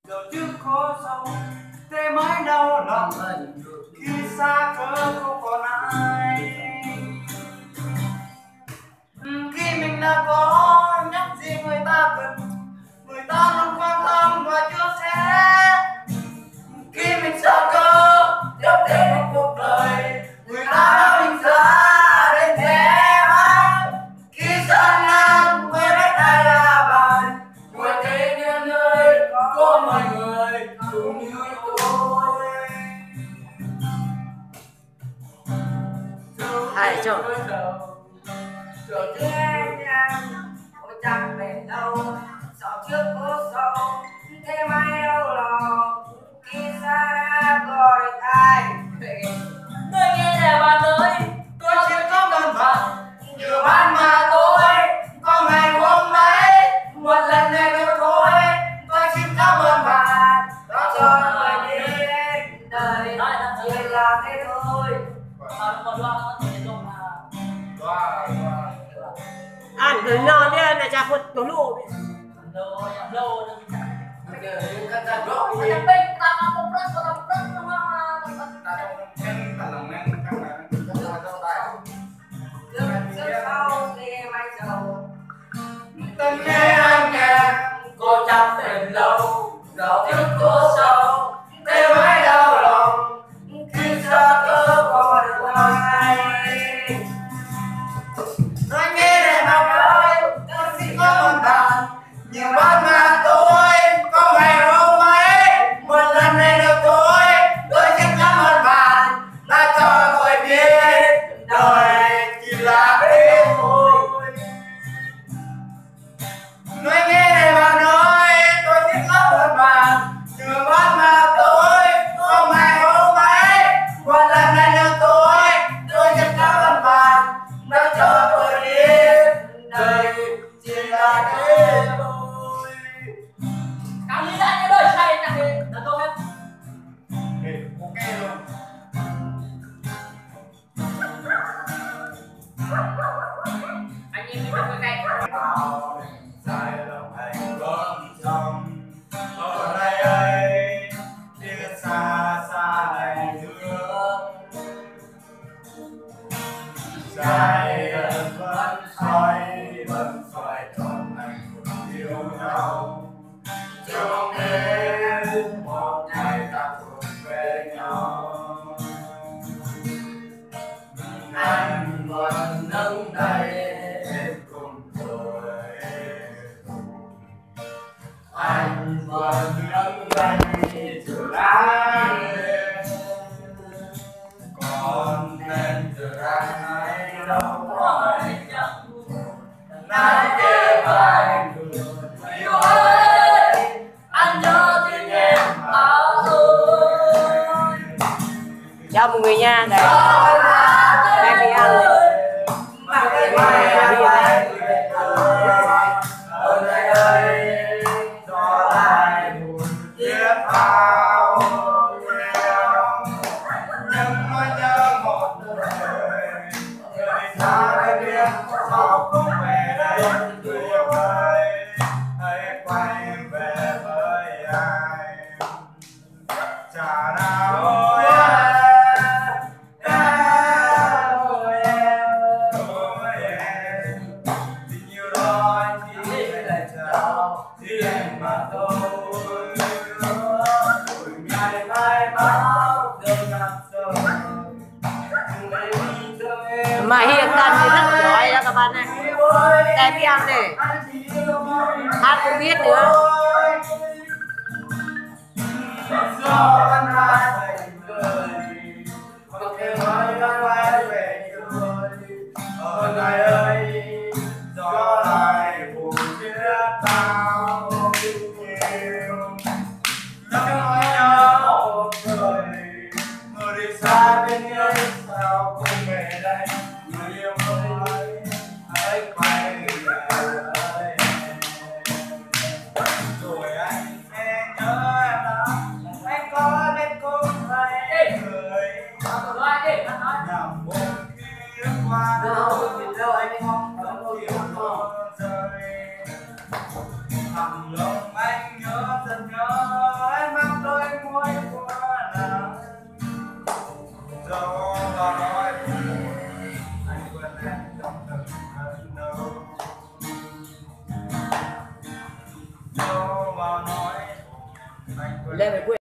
Dẫu trước khó sâu thế mãi đau lòng khi xa cớ không còn ai. Khi mình đã có nhắc gì người ta cần, người ta luôn quan tâm và chia sẻ. Khi mình sợ cơ tiếp đến một cuộc đời, người ta đã mình ra đến thế mà. Khi gian nan mới biết ai là bạn, ngoài thế nhân ơi có mọi người cũng như tôi. Ai cho Rồi chứ em ôi chẳng bền đâu, sau trước có sau thế mai đâu lòng. Khi xa có được ai người nghe nè bạn ơi, tôi chỉ có cần bạn như ban mà tôi có ngày hôm nay một lần này đâu thôi. Tôi xin cảm ơn bạn đã cho tôi biết đời chỉ là thế thôi. ăn cứ non đi là cha phật tổ lụ Từng nghe anh nghe cô chẳng tìm lâu, dẫu trước có sâu thế mãi đau lòng khi xa cơ có được ai. Nói nghe để mà nói tôi xin cảm ơn bạn nhiều bạn mà tôi có ngày hôm ấy một lần này được tôi. Tôi xin cảm ơn bạn đã cho tôi biết đời chỉ là thế thôi. Nói nghe để mà nói tôi xin cảm ơn bạn nhiều bạn mà tôi có ngày hôm ấy một lần này được tôi. Tôi xin cảm ơn bạn đã cho tôi biết đời chỉ là thế thôi. cảm ơn anh đời say là gì là tôi hết Ok luôn. anh em mình không cái Dài lòng anh vẫn trong ở đây ấy, chia xa xa này nước. Dài vẫn xoay tròn anh yêu nhau. Chưa biết một ngày ta thuộc về nhau. Anh vẫn đứng đây để cùng cười. Anh vẫn đứng đây chờ anh. Còn nên chờ anh ấy đâu có ai chẳng nói kề vai người yêu ơi. Anh nhớ tiếng em bao ơi. chào mọi người nha đây đây mình ăn ở đây ơi cho lại buồn biết bao nhiêu. Nhưng mới nhớ một người xa đây biết sao không về đây. Người yêu ơi hãy quay về với ai. Chả nào ôi tình yêu đó chỉ là chào thì em mà thôi. Rồi ngày mai báo được gặp rồi mà hiện tại thì rất giỏi đó các bạn này đẹp đi ăn này hát cũng biết nữa. do văn hóa thành người có thể nói văn hóa về người. Ở ngày ơi gió lại buồn biết bao nhiêu. Nhớ nhớ một người người đi xa bên ấy sao không về đây. Người yêu ơi hãy quay về với em. Rồi anh sẽ nhớ em đó. Anh có biết cũng thấy người nằm một ký ức qua đâu anh mong đâu chiều mưa rơi. Thầm lòng anh nhớ rất nhớ เล่นไป